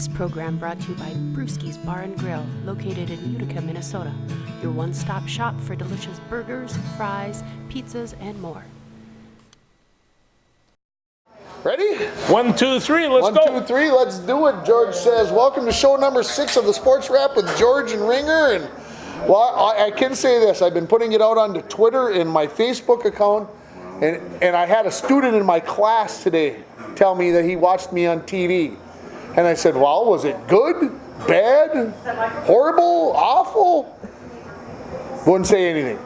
This program brought to you by Brewski's Bar and Grill, located in Utica, Minnesota. Your one-stop shop for delicious burgers, fries, pizzas, and more. Ready? 1, 2, 3, let's go. 1, 2, 3, let's do it. George says, welcome to show number 6 of the Sports Wrap with George and Ringer. And well, I can say this, I've been putting it out onto Twitter and my Facebook account, and I had a student in my class today tell me that he watched me on TV. And I said, well, was it good, bad, horrible, awful? Wouldn't say anything.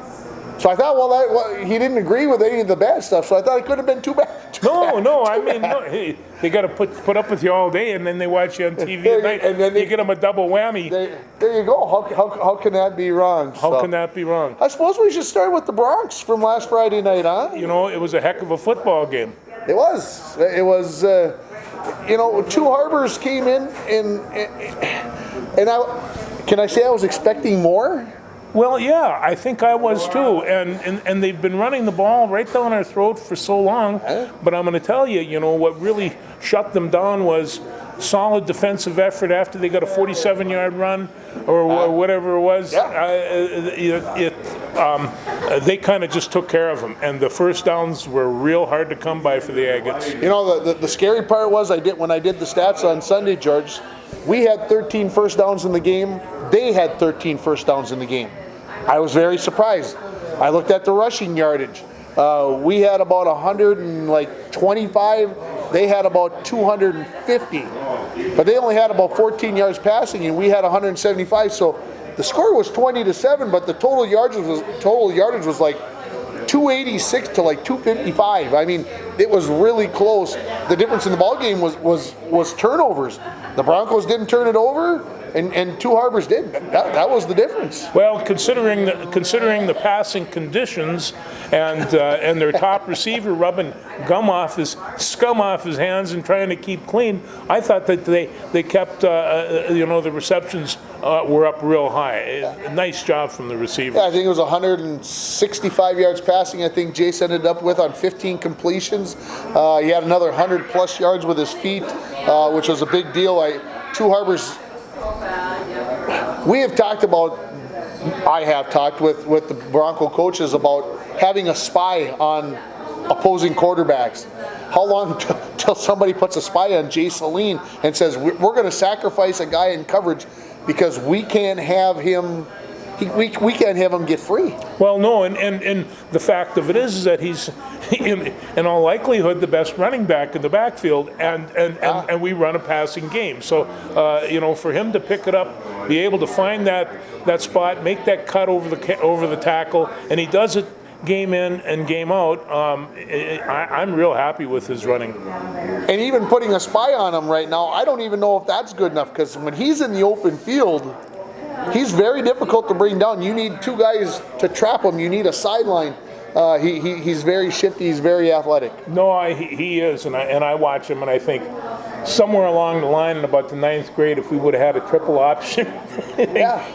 So I thought, well, he didn't agree with any of the bad stuff, so I thought it could have been too bad. Hey, they got to put up with you all day, and then they watch you on TV at night, and then you get them a double whammy. There you go. How can that be wrong? How can that be wrong? I suppose we should start with the Bronx from last Friday night, huh? You know, it was a heck of a football game. It was. It was. Two Harbors came in, and can I say I was expecting more? Well, yeah, I think I was too, and they've been running the ball right down our throat for so long. But I'm going to tell you, what really shut them down was solid defensive effort after they got a 47-yard run or whatever it was. They kind of just took care of them, and the first downs were real hard to come by for the Agates. The scary part was when I did the stats on Sunday, George, we had 13 first downs in the game. They had 13 first downs in the game. I was very surprised. I looked at the rushing yardage. We had about 125. They had about 250. But they only had about 14 yards passing, and we had 175. So the score was 20-7, but the total yardage was like 286 to like 255. I mean, it was really close. The difference in the ball game was turnovers. The Broncos didn't turn it over, and Two Harbors did. That was the difference. Well, considering the passing conditions and their top receiver rubbing scum off his hands and trying to keep clean, I thought that they kept the receptions were up real high. Nice job from the receiver. Yeah, I think it was 165 yards passing. I think Jace ended up with on 15 completions. He had another 100+ yards with his feet, which was a big deal. Two Harbors. I have talked with the Bronco coaches about having a spy on opposing quarterbacks. How long till somebody puts a spy on Jay Saline and says, we're going to sacrifice a guy in coverage because we can't have him get free. Well, no, and the fact of it is that he's, in all likelihood, the best running back in the backfield, and we run a passing game. So, for him to pick it up, be able to find that spot, make that cut over the tackle, and he does it game in and game out. I'm real happy with his running. And even putting a spy on him right now, I don't even know if that's good enough, because when he's in the open field, he's very difficult to bring down. You need two guys to trap him. You need a sideline. He's very shifty. He's very athletic. No, he is, and I watch him, and I think somewhere along the line in about the 9th grade, if we would have had a triple option,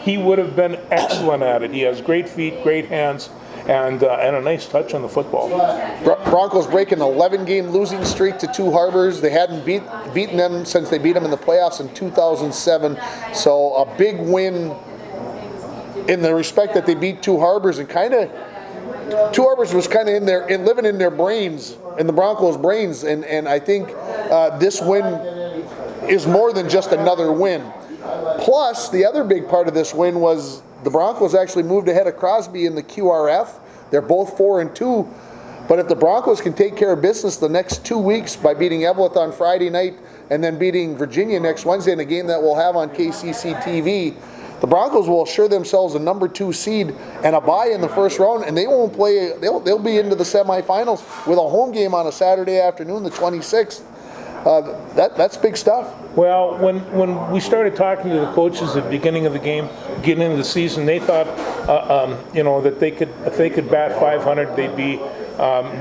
he would have been excellent at it. He has great feet, great hands, and a nice touch on the football. Broncos break an 11-game losing streak to Two Harbors. They hadn't beaten them since they beat them in the playoffs in 2007. So a big win in the respect that they beat Two Harbors, and Two Harbors was kind of living in their brains, in the Broncos' brains, and I think this win is more than just another win. Plus, the other big part of this win was the Broncos actually moved ahead of Crosby in the QRF. They're both 4-2. But if the Broncos can take care of business the next 2 weeks by beating Eveleth on Friday night and then beating Virginia next Wednesday in a game that we'll have on KCC TV, the Broncos will assure themselves a number 2 seed and a bye in the first round, and they won't play. They'll be into the semifinals with a home game on a Saturday afternoon, the 26th. That's big stuff. Well, when we started talking to the coaches at the beginning of the game, beginning of the season, they thought, that if they could bat 500, they'd be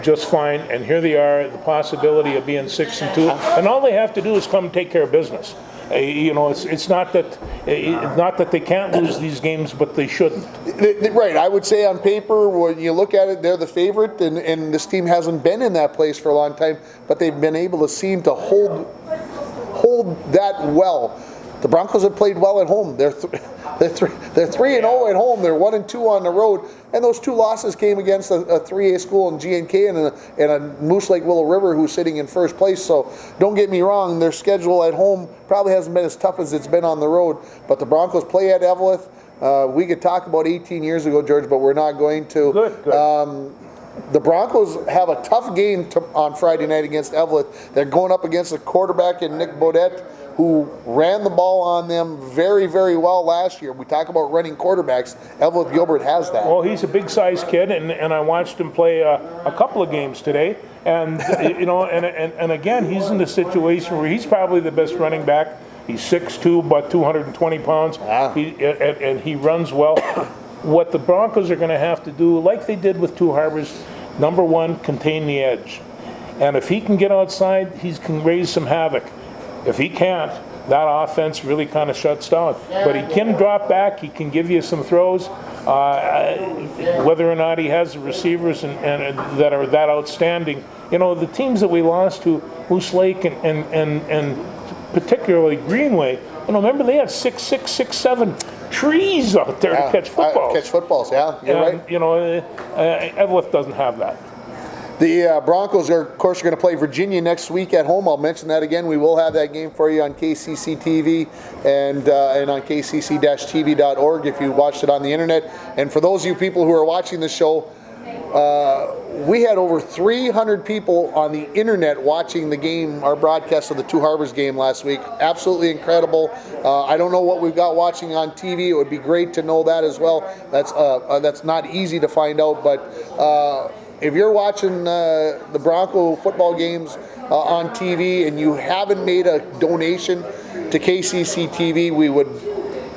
just fine. And here they are, the possibility of being 6-2, and all they have to do is come take care of business. It's not that they can't lose these games, but they shouldn't. Right. I would say on paper, when you look at it, they're the favorite, and this team hasn't been in that place for a long time, but they've been able to seem to hold that well. the Broncos have played well at home. They're 3-0 at home. They're 1-2 on the road, and those 2 losses came against a 3A school in GNK and a Moose Lake Willow River who's sitting in first place. So don't get me wrong, their schedule at home probably hasn't been as tough as it's been on the road. But the Broncos play at Eveleth. We could talk about 18 years ago, George, but we're not going to. Good. The Broncos have a tough game on Friday night against Eveleth. They're going up against a quarterback in Nick Bodette, who ran the ball on them very, very well last year. We talk about running quarterbacks. Eveleth Gilbert has that. Well, he's a big-sized kid, and I watched him play a couple of games today. And, and again, he's in a situation where he's probably the best running back. He's 6'2", about 220 pounds, and he runs well. What the Broncos are going to have to do, like they did with Two Harbors, number one, contain the edge. And if he can get outside, he can raise some havoc. If he can't, that offense really kind of shuts down. But he can drop back. He can give you some throws. Whether or not he has the receivers and that are that outstanding. The teams that we lost to, Moose Lake and particularly Greenway, remember they had 6'6", 6'7" trees out there to catch footballs. Catch footballs, yeah. You're right. Eveleth doesn't have that. The Broncos are, of course, going to play Virginia next week at home. I'll mention that again. We will have that game for you on KCC TV and on kcc-tv.org if you watched it on the internet. And for those of you people who are watching the show, we had over 300 people on the internet watching the game, our broadcast of the Two Harbors game last week. Absolutely incredible. I don't know what we've got watching on TV. It would be great to know that as well. That's not easy to find out, but if you're watching the Bronco football games on TV and you haven't made a donation to KCC TV, we would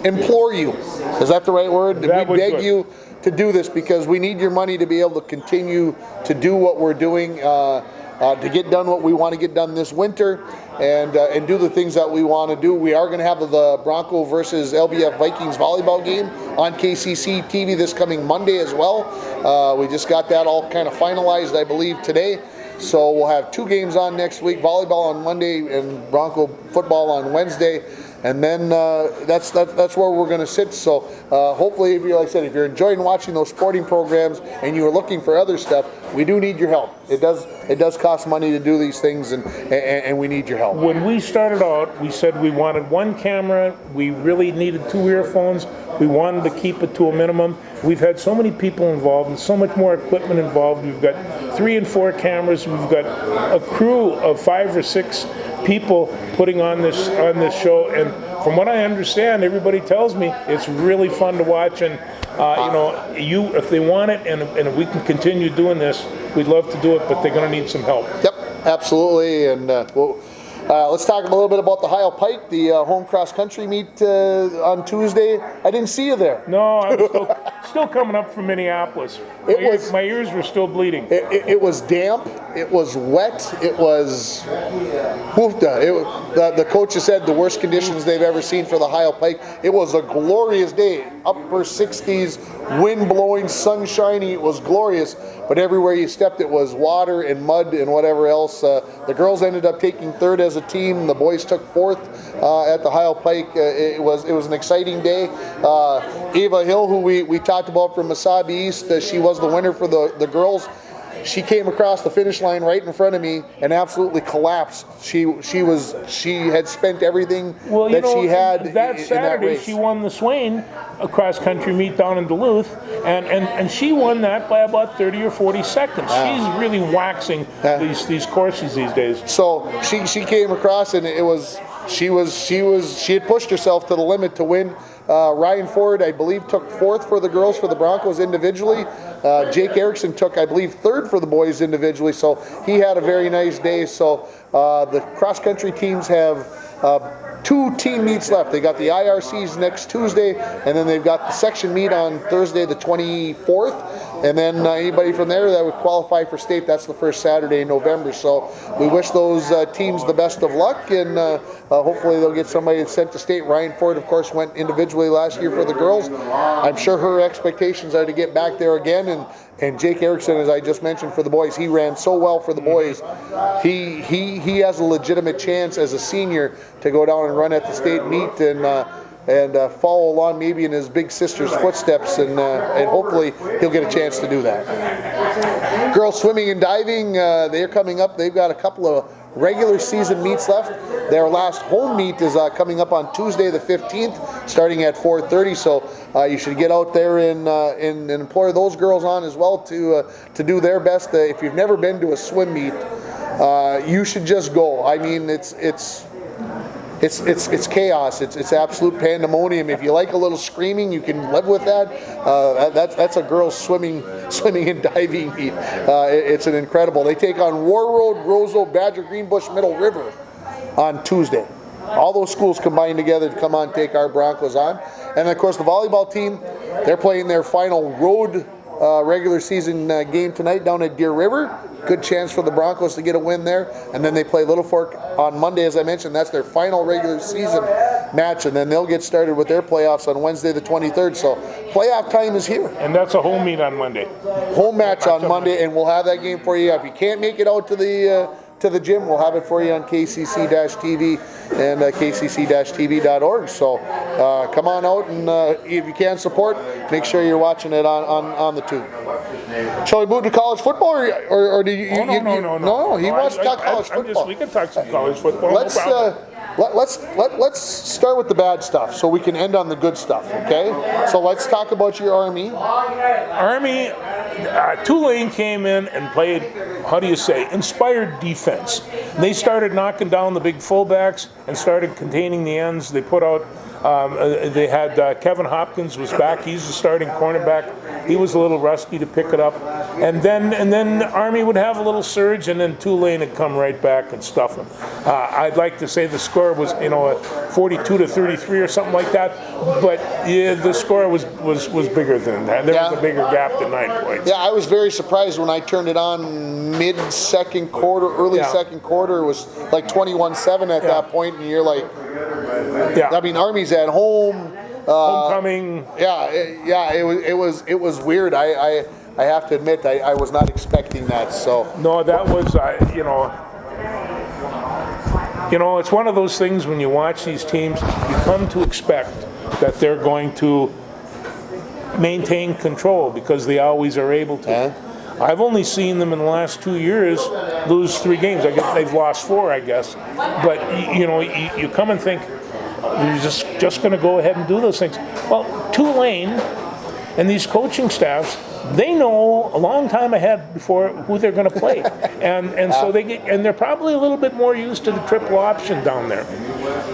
implore you. Is that the right word? We beg you to do this because we need your money to be able to continue to do what we're doing, to get done what we want to get done this winter, and do the things that we want to do. We are going to have the Bronco versus LBF Vikings volleyball game on KCC TV this coming Monday as well. We just got that all kind of finalized, I believe, today. So we'll have 2 games on next week, volleyball on Monday and Bronco football on Wednesday. And then that's where we're going to sit. So hopefully, like I said, if you're enjoying watching those sporting programs and you're looking for other stuff, we do need your help. It does cost money to do these things, and we need your help. When we started out, we said we wanted 1 camera. We really needed 2 earphones. We wanted to keep it to a minimum. We've had so many people involved and so much more equipment involved. We've got 3 and 4 cameras. We've got a crew of 5 or 6 people putting on this show, and from what I understand, everybody tells me it's really fun to watch. And if they want it, and if we can continue doing this, we'd love to do it. But they're going to need some help. Yep, absolutely. And let's talk a little bit about the Heil Pike, the home cross country meet on Tuesday. I didn't see you there. No, I was still coming up from Minneapolis. My ears were still bleeding. It was damp. It was wet. It was the coaches said the worst conditions they've ever seen for the Heil Pike. It was a glorious day. Upper 60s, wind blowing, sun shining. It was glorious. But everywhere you stepped, it was water and mud and whatever else. The girls ended up taking 3rd as a team. The boys took 4th at the Heil Pike. It was an exciting day. Ava Hill, who we talked about from Mesabi East, she was the winner for the girls. She came across the finish line right in front of me and absolutely collapsed. She had spent everything she had that in Saturday. that race. She won the Swain cross country meet down in Duluth, and she won that by about 30 or 40 seconds. She's really waxing these courses these days. So she came across, and she had pushed herself to the limit to win. Ryan Ford, I believe, took 4th for the girls for the Broncos individually. Jake Erickson took, I believe, 3rd for the boys individually. So he had a very nice day. So the cross country teams have 2 team meets left. They got the IRCs next Tuesday, and then they've got the section meet on Thursday the 24th. And then anybody from there that would qualify for state, that's the first Saturday in November. So we wish those teams the best of luck, and hopefully they'll get somebody sent to state. Ryan Ford, of course, went individually last year for the girls. I'm sure her expectations are to get back there again. And Jake Erickson, as I just mentioned, for the boys, he ran so well for the boys. He has a legitimate chance as a senior to go down and run at the state meet and follow along maybe in his big sister's footsteps, and hopefully he'll get a chance to do that. Girls swimming and diving, they're coming up. They've got a couple of regular season meets left. Their last home meet is coming up on Tuesday the 15th, starting at 4:30. So you should get out there and employ those girls on as well to do their best. If you've never been to a swim meet, you should just go. I mean, it's chaos. It's absolute pandemonium. If you like a little screaming, you can live with that. That's a girls swimming and diving meet. It's an incredible. They take on War Road, Roseau, Badger, Greenbush, Middle River on Tuesday. All those schools combined together to come on, take our Broncos on. And of course the volleyball team, they're playing their final road regular season game tonight down at Deer River. Good chance for the Broncos to get a win there. And then they play Little Fork on Monday, as I mentioned. That's their final regular season match, and then they'll get started with their playoffs on Wednesday the 23rd. So playoff time is here. And that's a home meet on Monday. Home match on Monday, and we'll have that game for you. If you can't make it out to the gym, we'll have it for you on KCC-TV and kcc-tv.org. So come on out, and if you can support, make sure you're watching it on the tube. Shall we move to college football, or do you? No. He wants to talk college football. We can talk some college football. Let's start with the bad stuff, so we can end on the good stuff. Okay. So let's talk about your Army. Tulane came in and played, inspired defense. They started knocking down the big fullbacks and started containing the ends. They put out, they had Kevin Hopkins was back. He's the starting cornerback. He was a little rusty to pick it up. And then Army would have a little surge, and then Tulane would come right back and stuff them. I'd like to say the score was, 42-33 or something like that. But yeah, the score was bigger than that. There was a bigger gap than 9 points. Yeah, I was very surprised when I turned it on mid-second quarter, early second quarter. It was like 21-7 at that point, and you're like, I mean, Army's at home. Homecoming. It was weird. I have to admit, I was not expecting that. So no, that was it's one of those things when you watch these teams, you come to expect that they're going to maintain control because they always are able to. I've only seen them in the last 2 years lose 3 games. I guess they've lost 4, I guess. But you come and think, you're just going to go ahead and do those things. Well, Tulane and these coaching staffs, they know a long time ahead before who they're going to play, and so they're probably a little bit more used to the triple option down there,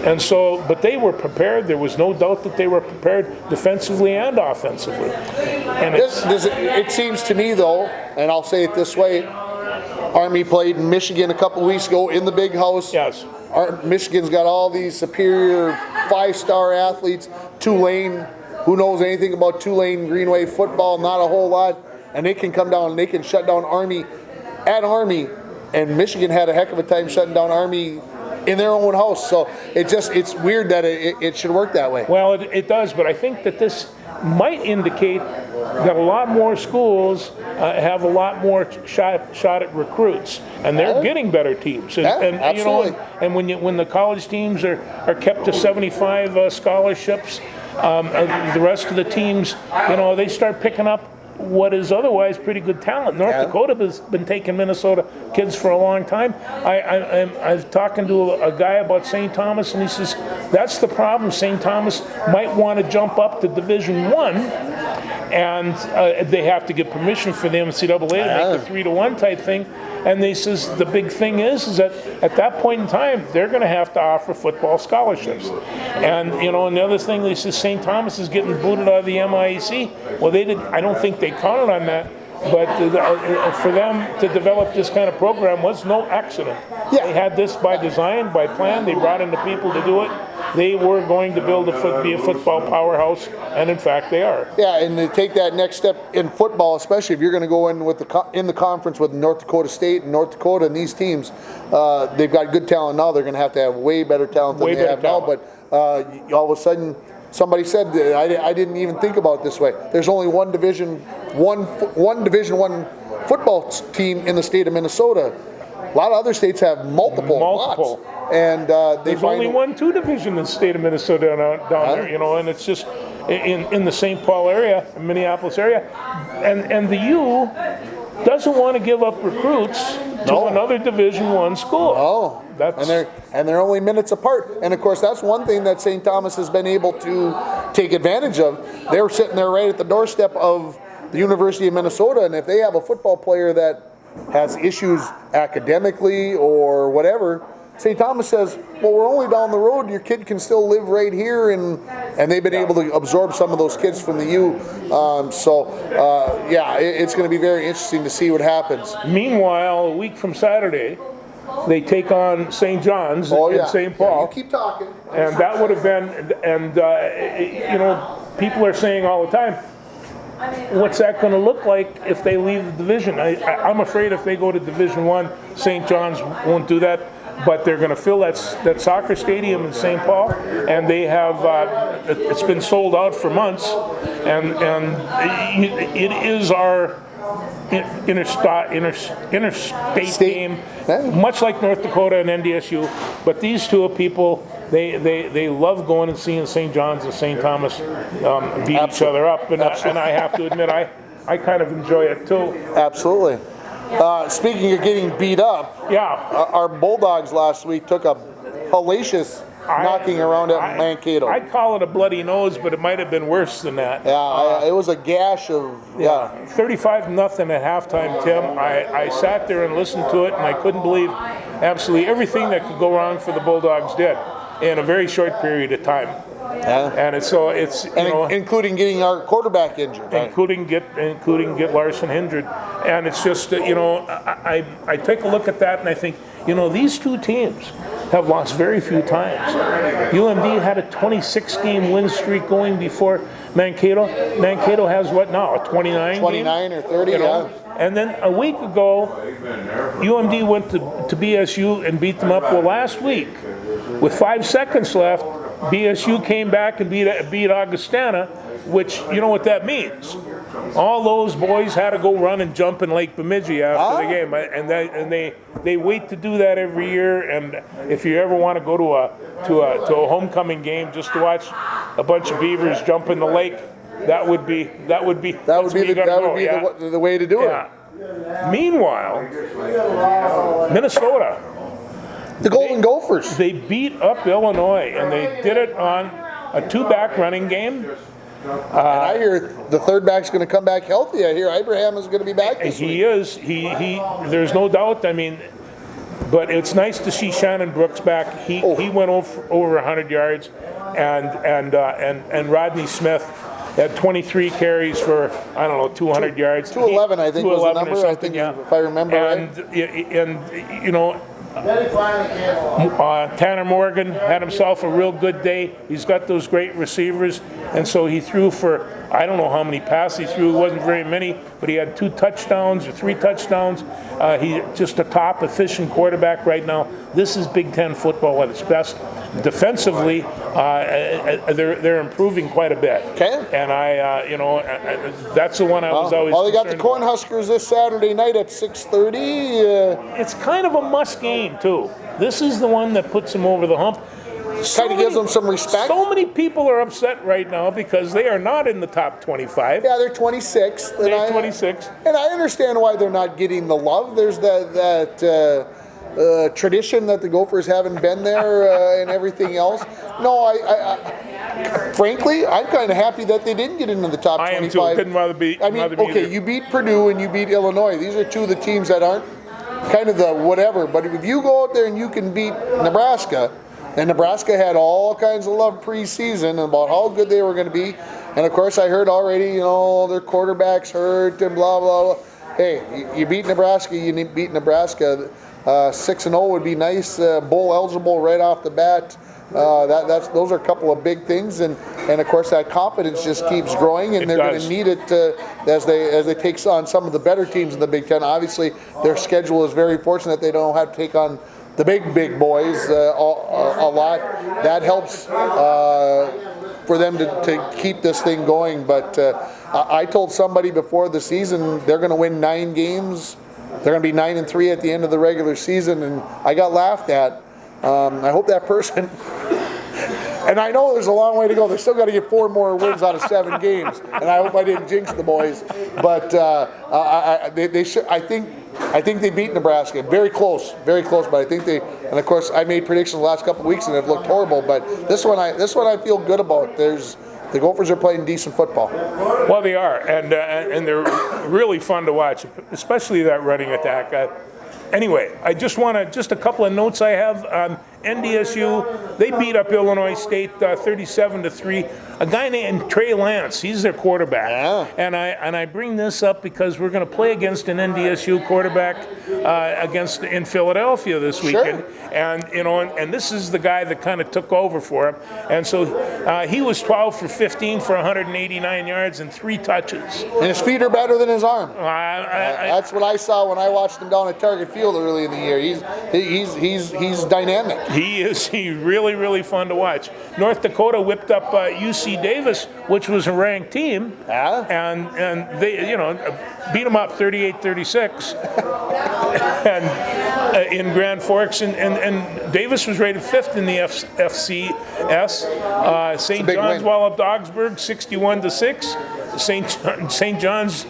and so but they were prepared. There was no doubt that they were prepared defensively and offensively. And it seems to me though, and I'll say it this way: Army played in Michigan a couple weeks ago in the Big House. Yes. Michigan's got all these superior 5-star athletes. Tulane, who knows anything about Tulane Greenway football? Not a whole lot. And they can come down and they can shut down Army at Army. And Michigan had a heck of a time shutting down Army in their own house. So it's weird that it should work that way. Well, it does, but I think that this might indicate that a lot more schools have a lot more shot at recruits, and they're getting better teams. And absolutely. And when the college teams are kept to 75 scholarships, the rest of the teams, they start picking up what is otherwise pretty good talent. North Dakota has been taking Minnesota kids for a long time. I've talking to a guy about St. Thomas, and he says that's the problem. St. Thomas might want to jump up to Division I, and they have to get permission for the NCAA to make the 3-to-1 type thing. And they says the big thing is that at that point in time they're going to have to offer football scholarships. And and the other thing, they says St. Thomas is getting booted out of the MIAC. Well, I don't think they counted on that. But for them to develop this kind of program was no accident. Yeah. They had this by design, by plan. They brought in the people to do it. They were going to be a football powerhouse, and in fact, they are. Yeah, and to take that next step in football, especially if you're going to go in with in the conference with North Dakota State and North Dakota and these teams, they've got good talent now. They're going to have way better talent than they have now. But all of a sudden, somebody said I didn't even think about it this way. There's only one Division I football team in the state of Minnesota. A lot of other states have multiple. Multiple. Lots. And they There's find only 1-2 division in the state of Minnesota down there, you know, and it's just in the St. Paul area, Minneapolis area, and the U doesn't want to give up recruits to another Division I school. Oh, and they're only minutes apart. And of course, that's one thing that St. Thomas has been able to take advantage of. They're sitting there right at the doorstep of the University of Minnesota, and if they have a football player that has issues academically or whatever, St. Thomas says, well, we're only down the road. Your kid can still live right here, and they've been able to absorb some of those kids from the U. It's going to be very interesting to see what happens. Meanwhile, a week from Saturday, they take on St. John's in St. Paul. You keep talking. And that would have been, you know, people are saying all the time, what's that going to look like if they leave the division? I'm afraid if they go to Division I, St. John's won't do that. But they're going to fill that soccer stadium in St. Paul, and they have it's been sold out for months, and it is our interstate game, much like North Dakota and NDSU. But these two people, they love going and seeing St. John's and St. Thomas beat each other up, and I have to admit I kind of enjoy it too. Absolutely. Speaking of getting beat up, our Bulldogs last week took a hellacious knocking around at Mankato. I'd call it a bloody nose, but it might have been worse than that. It was a gash of 35-0 at halftime, Tim. I sat there and listened to it, and I couldn't believe absolutely everything that could go wrong for the Bulldogs did in a very short period of time. And it's including getting our quarterback injured, including get Larson injured, and it's just I take a look at that and I think, you know, these two teams have lost very few times. UMD had a 26-game win streak going before Mankato. Mankato has what now, a 29 or 30, And then a week ago, UMD went to BSU and beat them up. Well, last week, with 5 seconds left, BSU came back and beat Augustana, which, you know what that means. All those boys had to go run and jump in Lake Bemidji after the game, and they wait to do that every year. And if you ever want to go to a homecoming game just to watch a bunch of beavers jump in the lake, that would be the way to do it. Meanwhile, Minnesota. The Golden Gophers. They beat up Illinois, and they did it on a 2-back running game. And I hear the third back's going to come back healthy. I hear Abraham is going to be back this week. He is. He. There's no doubt. I mean, but it's nice to see Shannon Brooks back. He went over 100 yards, and Rodney Smith had 23 carries for 200 yards. 211, I think, was the number. I think, if I remember right. And you know. Tanner Morgan had himself a real good day. He's got those great receivers, and so he threw for, I don't know how many passes he threw. It wasn't very many, but he had 2 touchdowns or 3 touchdowns. He's just a top efficient quarterback right now. This is Big Ten football at its best. Defensively, they're improving quite a bit. Okay. And that's the one I was always. Well, they got the Cornhuskers this Saturday night at 6:30. It's kind of a must game too. This is the one that puts them over the hump. Kind of gives them some respect. So many people are upset right now because they are not in the top 25. Yeah, they're 26th. They're 26. And I understand why they're not getting the love. There's that tradition that the Gophers haven't been there and everything else. No, I frankly, I'm kind of happy that they didn't get into the top 25. I am too. Didn't rather be. Okay, you beat Purdue and you beat Illinois. These are two of the teams that aren't kind of the whatever. But if you go out there and you can beat Nebraska, and Nebraska had all kinds of love preseason about how good they were going to be, and of course I heard already, their quarterback's hurt and blah blah blah. Hey, you beat Nebraska, you beat Nebraska. 6-0 would be nice. Bowl eligible right off the bat. Those are a couple of big things, and of course that confidence just keeps growing, and they're going to need it as they take on some of the better teams in the Big Ten. Obviously, their schedule is very fortunate; they don't have to take on the big boys a lot. That helps for them to keep this thing going. But I told somebody before the season they're going to win 9 games They're going to be 9-3 at the end of the regular season, and I got laughed at. I hope that person. And I know there's a long way to go. They still got to get 4 more wins out of 7 games, and I hope I didn't jinx the boys. But they should. I think they beat Nebraska. Very close. But I think they. And of course, I made predictions the last couple of weeks, and they've looked horrible. But this one I feel good about. The Gophers are playing decent football. Well, they are, and they're really fun to watch, especially that running attack. Anyway, I just a couple of notes I have. NDSU, they beat up Illinois State 37-3. A guy named Trey Lance, he's their quarterback. Yeah. And I bring this up because we're going to play against an NDSU quarterback in Philadelphia this weekend. Sure. And and this is the guy that kind of took over for him. And so he was 12 for 15 for 189 yards and 3 touches. And his feet are better than his arm. That's That's what I saw when I watched him down at Target Field early in the year. He's dynamic. He's really, really fun to watch. North Dakota whipped up UC Davis, which was a ranked team, and they beat them up 38-36 and in Grand Forks, and Davis was rated 5th in the FCS. St. John's walloped Augsburg 61-6. St. John's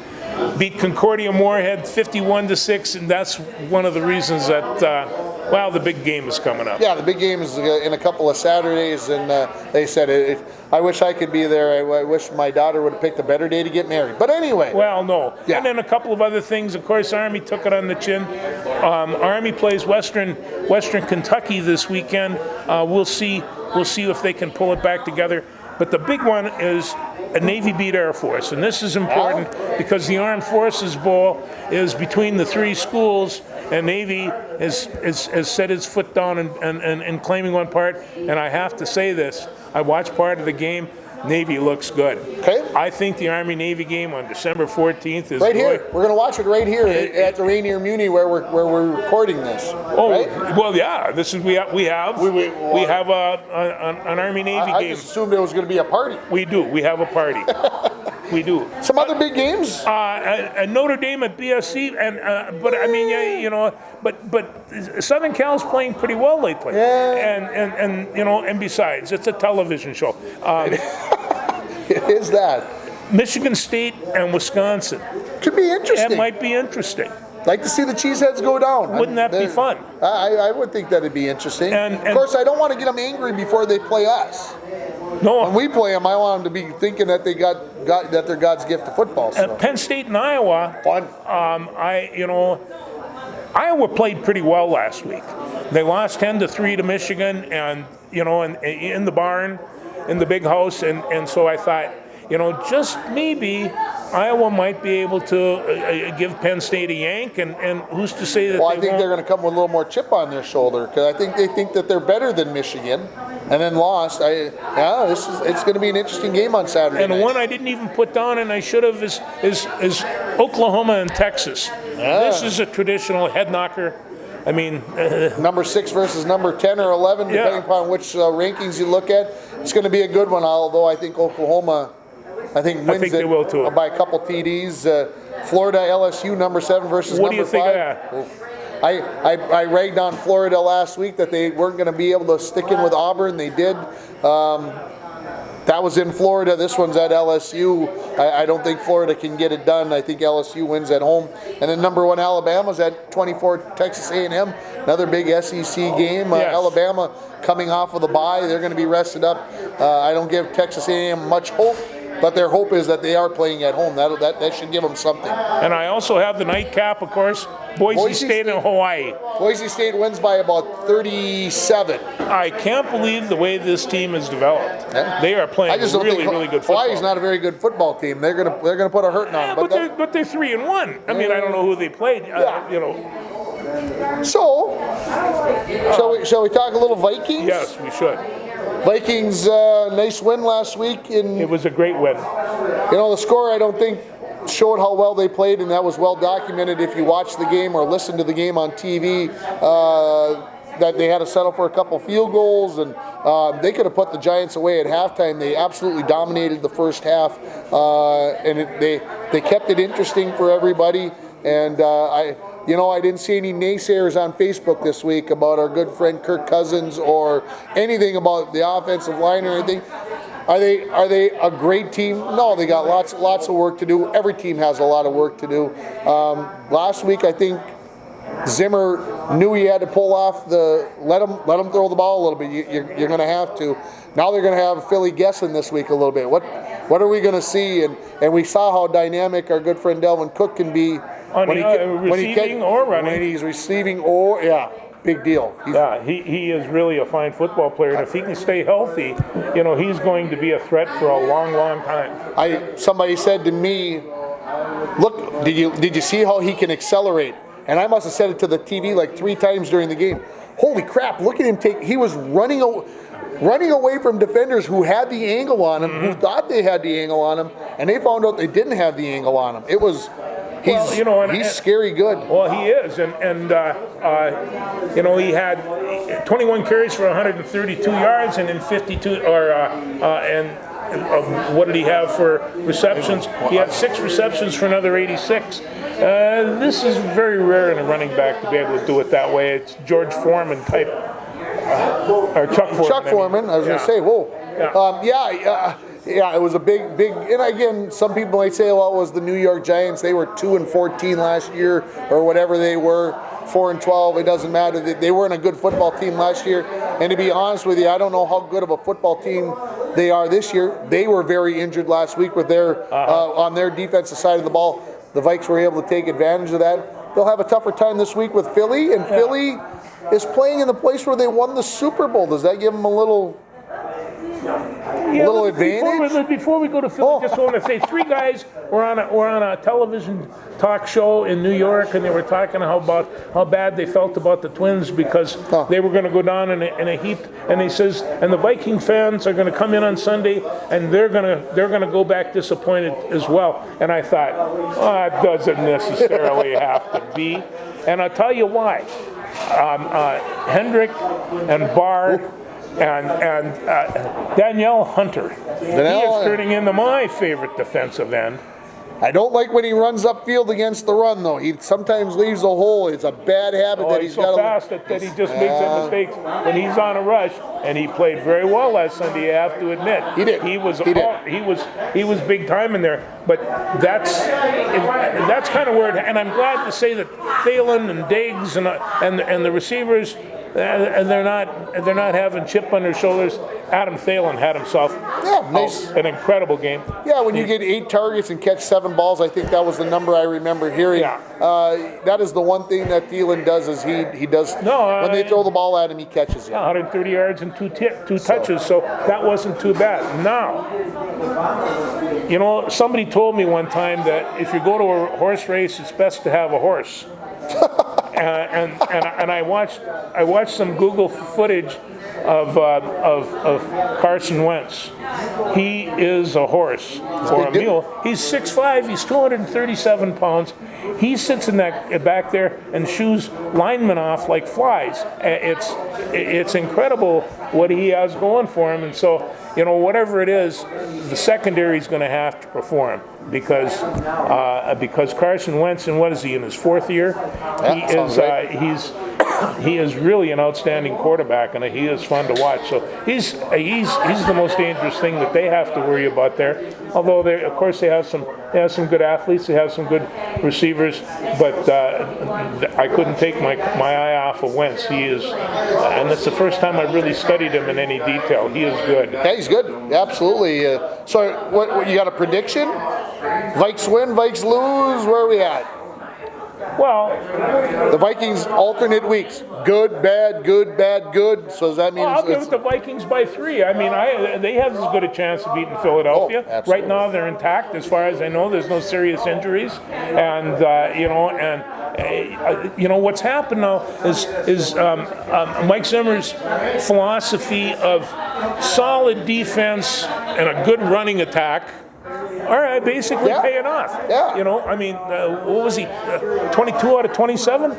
beat Concordia Moorhead 51-6, and that's one of the reasons that the big game is coming up. Yeah, the big game is in a couple of Saturdays, and they said I wish I could be there. I wish my daughter would have picked a better day to get married. But anyway. Well, no. Yeah. And then a couple of other things. Of course, Army took it on the chin. Army plays Western Kentucky this weekend. We'll see if they can pull it back together. But the big one is a Navy beat Air Force, and this is important because the Armed Forces Bowl is between the 3 schools, and Navy has set its foot down and claiming one part. And I have to say this: I watched part of the game. Navy looks good. Okay. I think the Army-Navy game on December 14th is right here. We're going to watch it right here at the Rainier Muni where we're recording this. Oh, right? Well, yeah. This is we have an Army-Navy game. I just assumed it was going to be a party. We do. We have a party. We do. Some other big games. Notre Dame at BSC, but I mean, but Southern Cal's playing pretty well lately. Yeah. And besides, it's a television show. It is that. Michigan State and Wisconsin. Could be interesting. That might be interesting. Like to see the Cheeseheads go down. Wouldn't that be fun? I would think that'd be interesting. And of course, I don't want to get them angry before they play us. No. When we play them, I want them to be thinking that they got that they're God's gift to football. So. Penn State and Iowa. Fun. Iowa played pretty well last week. They lost 10-3 to Michigan, and in the barn, in the big house, and so I thought, just maybe Iowa might be able to give Penn State a yank, and who's to say that? Well, I think they're going to come with a little more chip on their shoulder because I think they think that they're better than Michigan, and then lost. It's going to be an interesting game on Saturday. And night. one I didn't even put down, and I should have, is Oklahoma and Texas. Yeah. This is a traditional head knocker. I mean, number 6 versus number 10 or 11, depending upon which rankings you look at. It's going to be a good one. Although I think Oklahoma. I think wins they will too. By a couple TDs. Florida, LSU, number 7 versus what number 5. What do you think of that? I ragged on Florida last week that they weren't going to be able to stick in with Auburn. They did. That was in Florida. This one's at LSU. I don't think Florida can get it done. I think LSU wins at home. And then number 1 Alabama's at 24 Texas A&M. Another big SEC game. Yes. Alabama coming off of the bye. They're going to be rested up. I don't give Texas A&M much hope. But their hope is that they are playing at home. That should give them something. And I also have the nightcap, of course, Boise State and Hawaii. Boise State wins by about 37. I can't believe the way this team is developed. Yeah. They are playing really good football. Hawaii's not a very good football team. They're gonna put a hurting on them. But they're 3-1. I mean, I don't know who they played. So, shall we talk a little Vikings? Yes, we should. Vikings, nice win last week. It was a great win. The score I don't think showed how well they played, and that was well documented if you watched the game or listened to the game on TV. That they had to settle for a couple field goals, and they could have put the Giants away at halftime. They absolutely dominated the first half, and they kept it interesting for everybody. And you know, I didn't see any naysayers on Facebook this week about our good friend Kirk Cousins or anything about the offensive line or anything. Are they a great team? No, they got lots of work to do. Every team has a lot of work to do. Last week, I think Zimmer knew he had to pull off the let him throw the ball a little bit. You're going to have to. Now they're going to have Philly guessing this week a little bit. What are we going to see? And we saw how dynamic our good friend Delvin Cook can be receiving or running. When he's receiving or big deal. He is really a fine football player, and if he can stay healthy, you know, he's going to be a threat for a long, long time. Somebody said to me, "Look, did you see how he can accelerate?" And I must have said it to the TV like 3 times during the game. Holy crap! Look at him take. He was running away from defenders who had the angle on him, who thought they had the angle on him, and they found out they didn't have the angle on him. It was. He's scary good. Well, he is, and you know, he had 21 carries for 132 yards, and in 52 what did he have for receptions? He had 6 receptions for another 86. This is very rare in a running back to be able to do it that way. It's George Foreman type, or Chuck Foreman. Chuck Foreman. I was going to say, whoa. Yeah, it was a big, and again, some people might say, well, it was the New York Giants. They were 2-14 last year, or whatever they were, 4-12. It doesn't matter. They weren't a good football team last year. And to be honest with you, I don't know how good of a football team they are this year. They were very injured last week with their on their defensive side of the ball. The Vikes were able to take advantage of that. They'll have a tougher time this week with Philly, and Philly is playing in the place where they won the Super Bowl. Does that give them a little advantage? Before we go to Philly, just want to say 3 guys were on a television talk show in New York, and they were talking about how bad they felt about the Twins because they were going to go down in a heap. And he says, and the Viking fans are going to come in on Sunday, and they're going to go back disappointed as well. And I thought, it doesn't necessarily have to be. And I'll tell you why. Hendrick and Barr. And Danielle Hunter. He is turning into my favorite defensive end. I don't like when he runs upfield against the run, though. He sometimes leaves a hole. It's a bad habit that he's got. So fast that he just makes some mistakes when he's on a rush. And he played very well last Sunday. You have to admit, he did. He was big time in there. But that's kind of weird. And I'm glad to say that Thielen and Diggs and the receivers. And they're not having chip on their shoulders. Adam Thielen had himself an incredible game. Yeah, when you get 8 targets and catch 7 balls, I think that was the number I remember hearing. Yeah. That is the one thing that Thielen does is he does when they throw the ball at him, he catches it. 130 yards and 2 touches, so that wasn't too bad. Now, you know, somebody told me one time that if you go to a horse race, it's best to have a horse. And I watched some Google footage of Carson Wentz. He is a horse or a mule. He's 6'5", he's 237 pounds. He sits in that back there and shoos linemen off like flies. It's incredible what he has going for him. And so, you know, whatever it is, the secondary is going to have to perform because Carson Wentz, and what is he in his 4th year? He is really an outstanding quarterback, and he is fun to watch. So he's the most dangerous thing that they have to worry about there. Although of course they have some good athletes, they have some good receivers, but I couldn't take my eye off of Wentz. He is, and it's the first time I've really studied him in any detail. He is good. Yeah, he's good. Absolutely. So what you got a prediction? Vikes win, Vikes lose. Where are we at? Well, the Vikings alternate weeks. Good, bad, good, bad, good. So does that mean I'll give it the Vikings by 3. I mean, they have as good a chance of beating Philadelphia. Right now, they're intact. As far as I know, there's no serious injuries. And what's happened now is Mike Zimmer's philosophy of solid defense and a good running attack basically Yeah. paying off. Yeah. You know, I mean, what was he? 22 out of 27?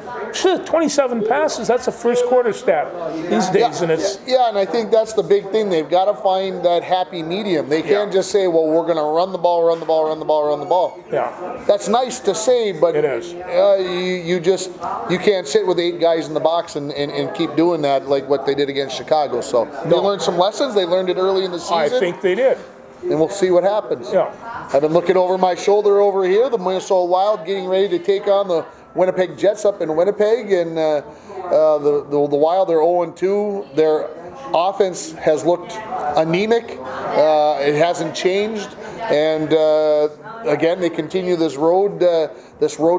27 passes. That's a first quarter stat these days, and it's and I think that's the big thing. They've got to find that happy medium. They can't just say, "Well, we're going to run the ball, run the ball, run the ball, run the ball." yeah. That's nice to say, but It is. You can't sit with 8 guys in the box and keep doing that like what they did against Chicago. So they learned some lessons. They learned it early in the season. I think they did. And we'll see what happens. Yeah. I've been looking over my shoulder over here. The Minnesota Wild getting ready to take on the Winnipeg Jets up in Winnipeg, and the Wild are 0-2. Their offense has looked anemic. It hasn't changed, and again they continue this road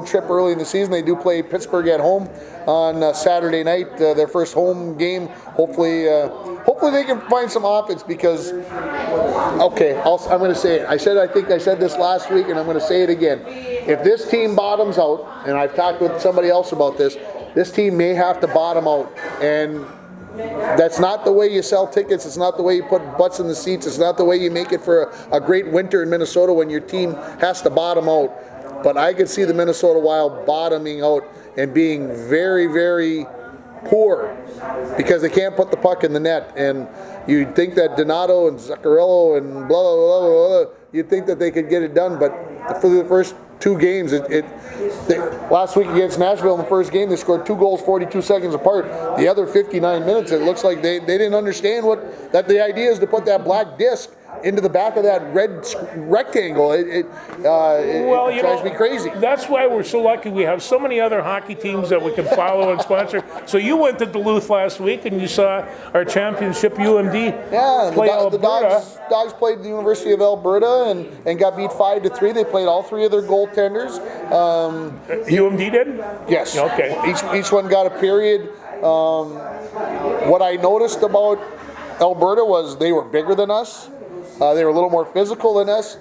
trip early in the season. They do play Pittsburgh at home on Saturday night, their first home game. Hopefully they can find some offense because. Okay, I'm going to say it. I think I said this last week, and I'm going to say it again. If this team bottoms out, and I've talked with somebody else about this team may have to bottom out, and that's not the way you sell tickets. It's not the way you put butts in the seats. It's not the way you make it for a great winter in Minnesota when your team has to bottom out. But I could see the Minnesota Wild bottoming out and being very, very poor because they can't put the puck in the net. And you'd think that Donato and Zuccarello and blah, blah, blah, blah, blah, you'd think that they could get it done. But for the first 2 games, last week against Nashville in the first game, they scored 2 goals 42 seconds apart. The other 59 minutes, it looks like they didn't understand that the idea is to put that black disc into the back of that red rectangle. It drives me crazy. That's why we're so lucky we have so many other hockey teams that we can follow and sponsor. So you went to Duluth last week and you saw our championship UMD play Alberta. The Dogs played the University of Alberta and got beat 5-3. They played all 3 of their goaltenders. UMD did? Yes. Okay. Each one got a period. What I noticed about Alberta was they were bigger than us. They were a little more physical than us,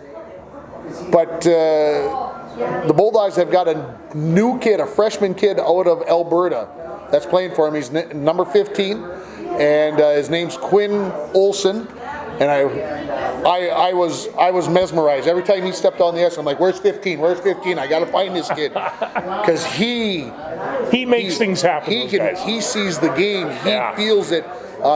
but the Bulldogs have got a new kid, a freshman kid out of Alberta that's playing for him. He's number 15, and his name's Quinn Olson. And I was mesmerized every time he stepped on the ice. I'm like, "Where's 15? Where's 15? I got to find this kid," because he makes things happen. He sees the game. He feels it.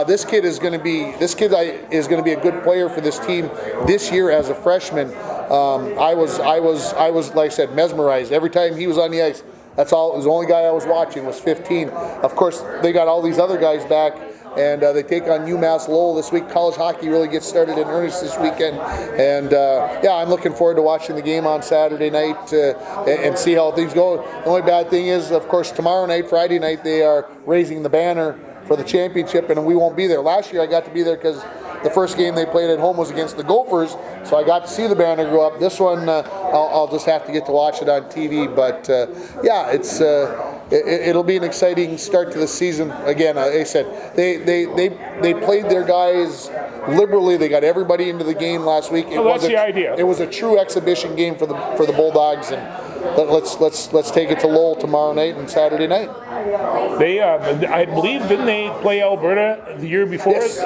This kid is going to be a good player for this team this year as a freshman. I was like I said, mesmerized every time he was on the ice. That's all. It was the only guy I was watching was 15. Of course, they got all these other guys back, and they take on UMass Lowell this week. College hockey really gets started in earnest this weekend, and I'm looking forward to watching the game on Saturday night and see how things go. The only bad thing is, of course, tomorrow night, Friday night, they are raising the banner for the championship, and we won't be there. Last year I got to be there because the first game they played at home was against the Gophers, so I got to see the banner go up. This one, I'll just have to get to watch it on TV, but it'll be an exciting start to the season. Again, like I said, they played their guys liberally. They got everybody into the game last week. That's the idea. It was a true exhibition game for the Bulldogs, and let's take it to Lowell tomorrow night and Saturday night. They, I believe, didn't they play Alberta the year before? Yes.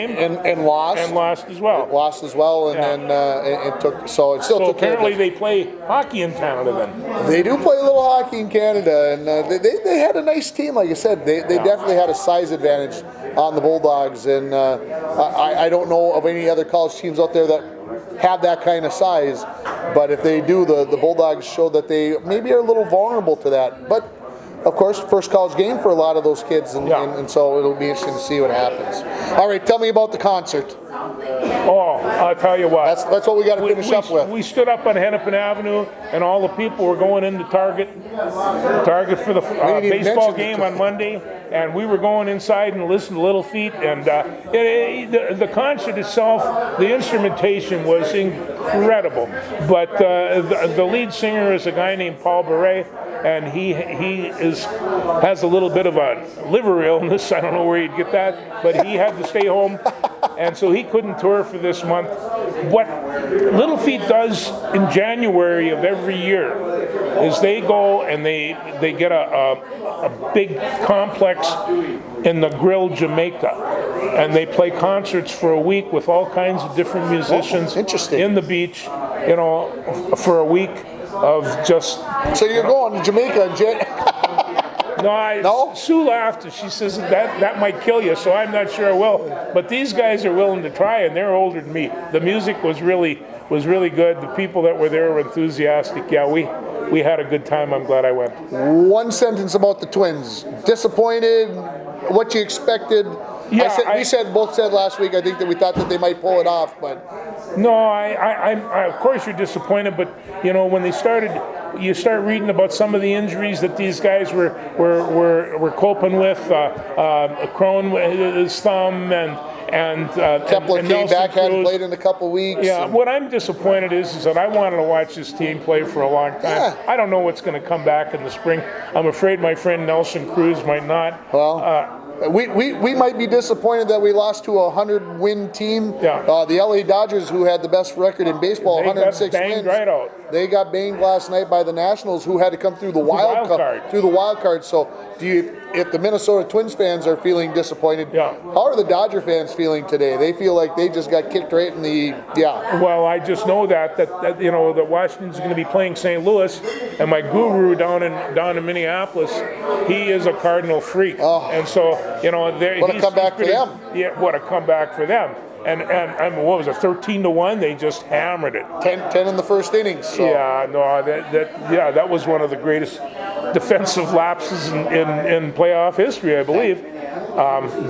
And lost. And lost as well. Lost as well, and then it took. So it still took. Apparently they play hockey in Canada then. They do play a little hockey in Canada, and they had a nice team. Like I said, they definitely had a size advantage on the Bulldogs, and I don't know of any other college teams out there that have that kind of size. But if they do, the Bulldogs show that they maybe are a little vulnerable to that. But of course, first college game for a lot of those kids, and so it'll be interesting to see what happens. All right, tell me about the concert. Oh, I'll tell you what. That's what we got to finish up with. We stood up on Hennepin Avenue, and all the people were going into Target for the baseball game on Monday, and we were going inside and listening to Little Feat, and the concert itself, the instrumentation was incredible. But the lead singer is a guy named Paul Beret, and he has a little bit of a liver illness. I don't know where he'd get that, but he had to stay home, and so he couldn't tour for this month. what Little Feet does in January of every year is they go and they get a big complex in the Grill, Jamaica, and they play concerts for a week with all kinds of different musicians in the beach, you know, for a week of just. So you're going to Jamaica in No, Sue laughed and she says that might kill you, so I'm not sure I will. But these guys are willing to try, and they're older than me. The music was really good. The people that were there were enthusiastic. Yeah, we had a good time. I'm glad I went. One sentence about the Twins. Disappointed? What you expected? Yeah, both said last week, I think, that we thought that they might pull it off, but. No, I of course you're disappointed, but you know, when they started, you start reading about some of the injuries that these guys were coping with. Crone, his thumb, and Kepler came back, hadn't played in a couple weeks. Yeah, what I'm disappointed is that I wanted to watch this team play for a long time. Yeah. I don't know what's going to come back in the spring. I'm afraid my friend Nelson Cruz might not. Well. We might be disappointed that we lost to a 100-win team. Yeah. The LA Dodgers, who had the best record in baseball, 106 wins. Right out. They got banged last night by the Nationals, who had to come through the wild card. So, if the Minnesota Twins fans are feeling disappointed, how are the Dodger fans feeling today? They feel like they just got kicked right in the Well, I just know that you know that Washington's going to be playing St. Louis, and my guru down in Minneapolis, he is a Cardinal freak, and so you know what a comeback for them. Yeah, what a comeback for them. And I mean, what was it, 13-1? They just hammered it. 10 in the first innings. So. Yeah, no, that was one of the greatest defensive lapses in playoff history, I believe.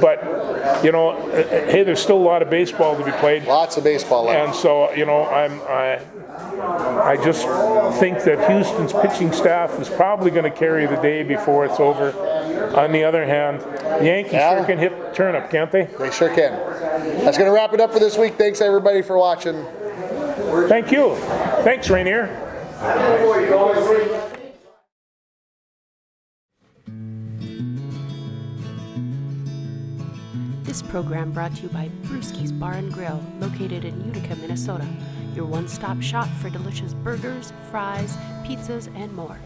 But you know, hey, there's still a lot of baseball to be played. Lots of baseball left. And so you know, I just think that Houston's pitching staff is probably going to carry the day before it's over. On the other hand, the Yankees sure can hit turnip, can't they? They sure can. That's going to wrap it up for this week. Thanks, everybody, for watching. Thank you. Thanks, Rainier. This program brought to you by Brewski's Bar and Grill, located in Utica, Minnesota. Your one-stop shop for delicious burgers, fries, pizzas, and more.